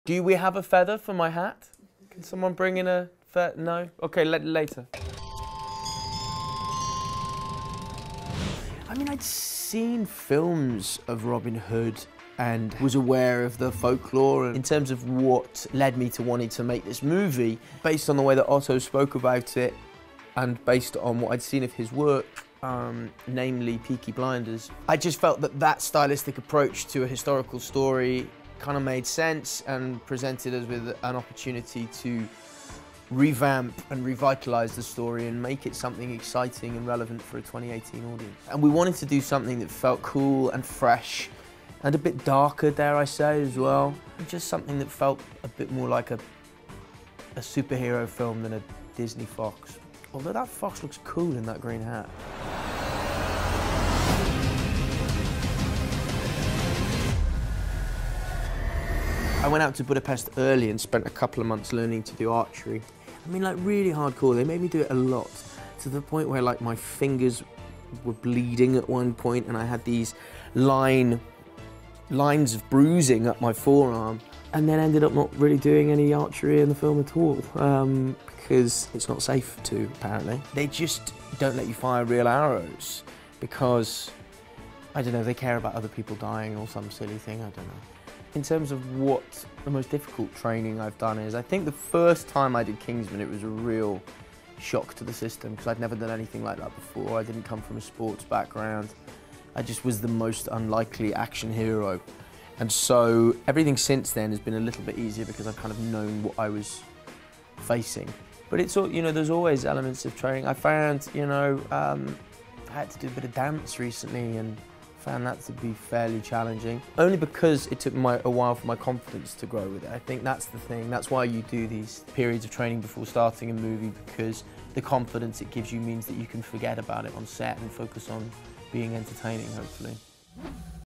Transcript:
Do we have a feather for my hat? Can someone bring in a feather? No? Okay, later. I mean, I'd seen films of Robin Hood and was aware of the folklore. In terms of what led me to wanting to make this movie, based on the way that Otto spoke about it and based on what I'd seen of his work, namely Peaky Blinders, I just felt that that stylistic approach to a historical story kind of made sense and presented us with an opportunity to revamp and revitalize the story and make it something exciting and relevant for a 2018 audience. And we wanted to do something that felt cool and fresh and a bit darker, dare I say, as well. And just something that felt a bit more like a superhero film than a Disney Fox. Although that fox looks cool in that green hat. I went out to Budapest early and spent a couple of months learning to do archery. I mean, like, really hardcore. They made me do it a lot, to the point where, like, my fingers were bleeding at one point and I had these lines of bruising up my forearm, and then ended up not really doing any archery in the film at all, because it's not safe to, apparently. They just don't let you fire real arrows because, I don't know, they care about other people dying or some silly thing, I don't know. In terms of what the most difficult training I've done is, I think the first time I did Kingsman, it was a real shock to the system because I'd never done anything like that before. I didn't come from a sports background. I just was the most unlikely action hero. And so everything since then has been a little bit easier because I've kind of known what I was facing. But it's all, you know, there's always elements of training. I found, you know, I had to do a bit of dance recently and found that to be fairly challenging, only because it took a while for my confidence to grow with it. I think that's the thing. That's why you do these periods of training before starting a movie, because the confidence it gives you means that you can forget about it on set and focus on being entertaining, hopefully.